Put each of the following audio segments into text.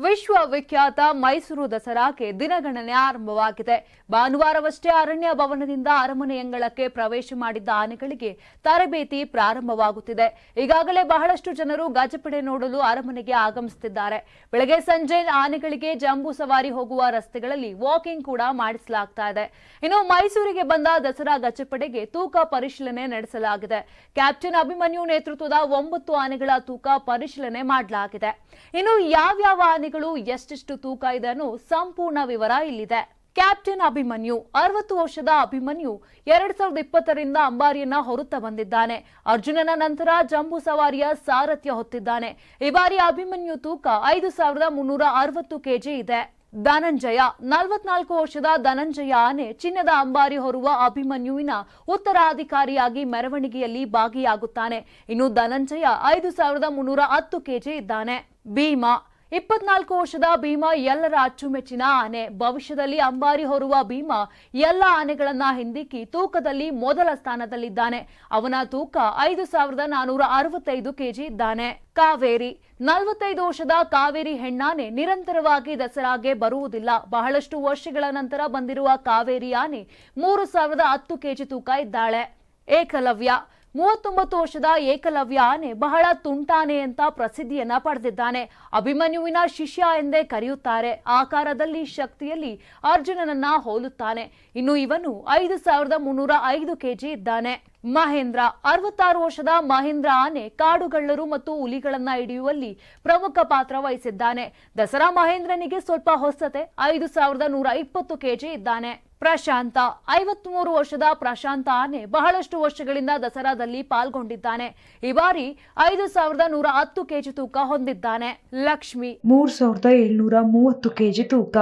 ವಿಶ್ವವಿಖ್ಯಾತ ಮೈಸೂರು ದಸರಾಕ್ಕೆ ದಿನಗಣನೆ ಆರಂಭವಾಗಿದೆ. ಭಾನುವಾರವಷ್ಟೇ ಅರಣ್ಯ ಭವನದಿಂದ ಅರಮನೆ ಅಂಗಳಕ್ಕೆ ಪ್ರವೇಶ ಮಾಡಿದ್ದ ಆನೆಗಳಿಗೆ ತರಬೇತಿ ಪ್ರಾರಂಭವಾಗುತ್ತಿದೆ. ಈಗಾಗಲೇ ಬಹಳಷ್ಟು ಜನರು ಗಜಪಡೆ ನೋಡಲು ಅರಮನೆಗೆ ಆಗಮಿಸುತ್ತಿದ್ದಾರೆ. ಬೆಳಗ್ಗೆ ಸಂಜೆ ಆನೆಗಳಿಗೆ ಜಂಬೂ ಸವಾರಿ ಹೋಗುವ ರಸ್ತೆಗಳಲ್ಲಿ ವಾಕಿಂಗ್ ಕೂಡ ಮಾಡಿಸಲಾಗ್ತಾ ಇದೆ. ಇನ್ನು ಮೈಸೂರಿಗೆ ಬಂದ ದಸರಾ ಗಜಪಡೆಗೆ ತೂಕ ಪರಿಶೀಲನೆ ನಡೆಸಲಾಗಿದೆ. ಕ್ಯಾಪ್ಟನ್ ಅಭಿಮನ್ಯು ನೇತೃತ್ವದ 9 ಆನೆಗಳ ತೂಕ ಪರಿಶೀಲನೆ ಮಾಡಲಾಗಿದೆ. ಇನ್ನು ಯಾವ್ಯಾವ ಆನೆಗಳು ಎಷ್ಟೆಷ್ಟು ತೂಕ ಇದೆ ಅನ್ನೋ ಸಂಪೂರ್ಣ ವಿವರ ಇಲ್ಲಿದೆ. ಕ್ಯಾಪ್ಟನ್ ಅಭಿಮನ್ಯು 60 ವರ್ಷದ ಅಭಿಮನ್ಯು 2020ರಿಂದ ಅಂಬಾರಿಯನ್ನ ಹೊರುತ್ತಾ ಬಂದಿದ್ದಾನೆ. ಅರ್ಜುನನ ನಂತರ ಜಂಬೂ ಸವಾರಿಯ ಸಾರಥ್ಯ ಹೊತ್ತಿದ್ದಾನೆ. ಈ ಬಾರಿ ಅಭಿಮನ್ಯು ತೂಕ 5360 ಕೆಜಿ ಇದೆ. ಧನಂಜಯ 44 ವರ್ಷದ ಧನಂಜಯ ಆನೆ ಚಿನ್ನದ ಅಂಬಾರಿ ಹೊರುವ ಅಭಿಮನ್ಯುವಿನ ಉತ್ತರಾಧಿಕಾರಿಯಾಗಿ ಮೆರವಣಿಗೆಯಲ್ಲಿ ಭಾಗಿಯಾಗುತ್ತಾನೆ. ಇನ್ನು ಧನಂಜಯ 5310 ಕೆಜಿ ಇದ್ದಾನೆ. ಭೀಮಾ 24 ವರ್ಷದ ಭೀಮಾ ಎಲ್ಲರ ಅಚ್ಚುಮೆಚ್ಚಿನ ಆನೆ. ಭವಿಷ್ಯದಲ್ಲಿ ಅಂಬಾರಿ ಹೊರುವ ಭೀಮಾ ಎಲ್ಲ ಆನೆಗಳನ್ನ ಹಿಂದಿಕ್ಕಿ ತೂಕದಲ್ಲಿ ಮೊದಲ ಸ್ಥಾನದಲ್ಲಿದ್ದಾನೆ. ಅವನ ತೂಕ 5465 ಕೆಜಿ ಇದ್ದಾನೆ. ಕಾವೇರಿ 45 ವರ್ಷದ ಕಾವೇರಿ ಹೆಣ್ಣಾನೆ ನಿರಂತರವಾಗಿ ದಸರಾಗೆ ಬರುವುದಿಲ್ಲ. ಬಹಳಷ್ಟು ವರ್ಷಗಳ ನಂತರ ಬಂದಿರುವ ಕಾವೇರಿ ಆನೆ 3010 ಕೆಜಿ ತೂಕ ಇದ್ದಾಳೆ. ಏಕಲವ್ಯ 39 ವರ್ಷದ ಏಕಲವ್ಯ ಆನೆ ಬಹಳ ತುಂಟಾನೆ ಅಂತ ಪ್ರಸಿದ್ಧಿಯನ್ನ ಪಡೆದಿದ್ದಾನೆ. ಅಭಿಮನ್ಯುವಿನ ಶಿಷ್ಯ ಎಂದೇ ಕರೆಯುತ್ತಾರೆ. ಆಕಾರದಲ್ಲಿ ಶಕ್ತಿಯಲ್ಲಿ ಅರ್ಜುನನನ್ನ ಹೋಲುತ್ತಾನೆ. ಇನ್ನು ಇವನು 5305 ಕೆಜಿ ಇದ್ದಾನೆ. ಮಹೇಂದ್ರ 66 ವರ್ಷದ ಮಹೇಂದ್ರ ಆನೆ ಕಾಡುಗಳ್ಳರು ಮತ್ತು ಹುಲಿಗಳನ್ನ ಹಿಡಿಯುವಲ್ಲಿ ಪ್ರಮುಖ ಪಾತ್ರ ವಹಿಸಿದ್ದಾನೆ. ದಸರಾ ಮಹೇಂದ್ರನಿಗೆ ಸ್ವಲ್ಪ ಹೊಸತೆ 5120 ಕೆಜಿ ಇದ್ದಾನೆ. ಪ್ರಶಾಂತ 53 ವರ್ಷದ ಪ್ರಶಾಂತ ಆನೆ ಬಹಳಷ್ಟು ವರ್ಷಗಳಿಂದ ದಸರಾದಲ್ಲಿ ಪಾಲ್ಗೊಂಡಿದ್ದಾನೆ. ಈ ಬಾರಿ 5110 ಕೆಜಿ ತೂಕ ಹೊಂದಿದ್ದಾನೆ. ಲಕ್ಷ್ಮಿ 3730 ಕೆಜಿ ತೂಕ.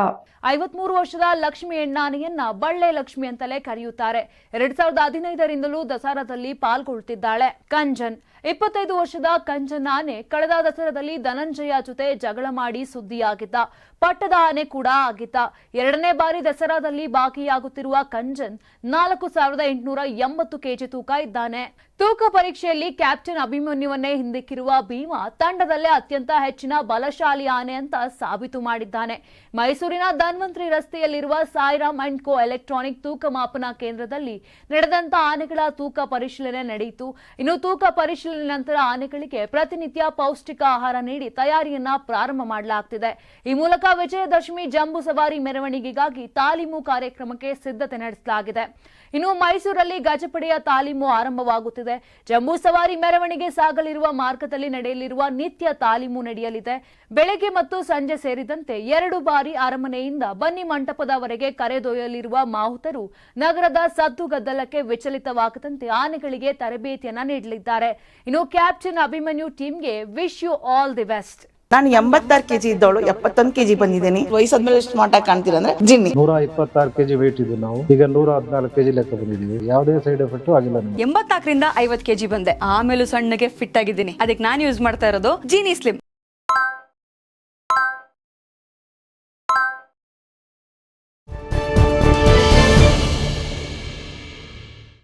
53 ವರ್ಷದ ಲಕ್ಷ್ಮಿ ಹೆಣ್ಣಾನೆಯನ್ನ ಬಳ್ಳೆ ಲಕ್ಷ್ಮಿ ಅಂತಲೇ ಕರೆಯುತ್ತಾರೆ. 2015ರಿಂದಲೂ ದಸರಾದಲ್ಲಿ ಪಾಲ್ಗೊಳ್ಳುತ್ತಿದ್ದಾಳೆ. ಕಂಜನ್ 25 ವರ್ಷದ ಕಂಜನ್ ಆನೆ ಕಳೆದ ದಸರಾದಲ್ಲಿ ಧನಂಜಯ ಜೊತೆ ಜಗಳ ಮಾಡಿ ಸುದ್ದಿಯಾಗಿದ್ದ. ಪಟ್ಟದ ಆನೆ ಕೂಡ ಆಗಿದ್ದ. 2ನೇ ಬಾರಿ ದಸರಾದಲ್ಲಿ ಭಾಗಿಯಾಗುತ್ತಿರುವ ಕಂಜನ್ 4880 ಕೆಜಿ ತೂಕ ಇದ್ದಾನೆ. ತೂಕ ಪರೀಕ್ಷೆಯಲ್ಲಿ ಕ್ಯಾಪ್ಟನ್ ಅಭಿಮನ್ಯುವನ್ನೇ ಹಿಂದಿಕ್ಕಿರುವ ಭೀಮಾ ತಂಡದಲ್ಲೇ ಅತ್ಯಂತ ಹೆಚ್ಚಿನ ಬಲಶಾಲಿ ಆನೆ ಅಂತ ಸಾಬೀತು ಮಾಡಿದ್ದಾನೆ. ಮೈಸೂರಿನ ಧನ್ವಂತರಿ ರಸ್ತೆಯಲ್ಲಿರುವ ಸಾಯಿರಾಮ್ ಅಂಡ್ ಕೋ ಎಲೆಕ್ಟ್ರಾನಿಕ್ ತೂಕ ಮಾಪನ ಕೇಂದ್ರದಲ್ಲಿ ನಡೆದಂತ ಆನೆಗಳ ತೂಕ ಪರಿಶೀಲನೆ ನಡೆಯಿತು. ಇನ್ನು ತೂಕ ಪರಿಶೀಲನೆ ನಂತರ ಆನೆಗಳಿಗೆ ಪ್ರತಿನಿತ್ಯ ಪೌಷ್ಟಿಕ ಆಹಾರ ನೀಡಿ ತಯಾರಿಯನ್ನ ಪ್ರಾರಂಭ ಮಾಡಲಾಗುತ್ತಿದೆ. ಈ ಮೂಲಕ ವಿಜಯದಶಮಿ ಜಂಬೂ ಸವಾರಿ ಮೆರವಣಿಗೆಗಾಗಿ ತಾಲೀಮು ಕಾರ್ಯಕ್ರಮಕ್ಕೆ ಸಿದ್ಧತೆ ನಡೆಸಲಾಗಿದೆ. ಇನ್ನು ಮೈಸೂರಲ್ಲಿ ಗಜಪಡೆಯ ತಾಲೀಮು ಆರಂಭವಾಗುತ್ತಿದೆ. ಜಂಬೂ ಸವಾರಿ ಮೆರವಣಿಗೆ ಸಾಗಲಿರುವ ಮಾರ್ಗದಲ್ಲಿ ನಡೆಯಲಿರುವ ನಿತ್ಯ ತಾಲೀಮು ನಡೆಯಲಿದೆ. ಬೆಳಗ್ಗೆ ಮತ್ತು ಸಂಜೆ ಸೇರಿದಂತೆ 2 ಬಾರಿ ಅರಮನೆಯಿಂದ ಬನ್ನಿ ಮಂಟಪದವರೆಗೆ ಕರೆದೊಯ್ಯಲಿರುವ ಮಾಹುತರು ನಗರದ ಸದ್ದುಗದ್ದಲಕ್ಕೆ ವಿಚಲಿತವಾಗದಂತೆ ಆನೆಗಳಿಗೆ ತರಬೇತಿಯನ್ನ ನೀಡಲಿದ್ದಾರೆ. ಇನ್ನು ಕ್ಯಾಪ್ಟನ್ ಅಭಿಮನ್ಯು ಟೀಮ್ಗೆ wish you all the best. ನಾನು 86 ಕೆಜಿ ಇದ್ದವಳು 71 ಕೆಜಿ ಬಂದಿದ್ದೀನಿ. ವಯಸ್ಸಾದ್ಮೇಲೆ ಸ್ಮಾರ್ಟ್ ಆಗಿ ಕಾಣ್ತೀರಾ ಅಂದ್ರೆ ಜಿನ್ನಿ. 126 ಕೆಜಿ ವೇಟ್ ಇದ್ದು ನಾವು ಈಗ 114 ಕೆಜಿ ಲೆಕ್ಕ ಬಂದಿದ್ದೀವಿ. ಯಾವುದೇ ಸೈಡ್ ಎಫೆಕ್ಟ್ ಆಗಿಲ್ಲ. 84ರಿಂದ 50 ಕೆಜಿ ಬಂದೆ. ಆಮೇಲೆ ಸಣ್ಣಗೆ ಫಿಟ್ ಆಗಿದ್ದೀನಿ. ಅದಕ್ಕೆ ನಾನು ಯೂಸ್ ಮಾಡ್ತಾ ಇರೋದು ಜೀನಿ ಸ್ಲಿಮ್.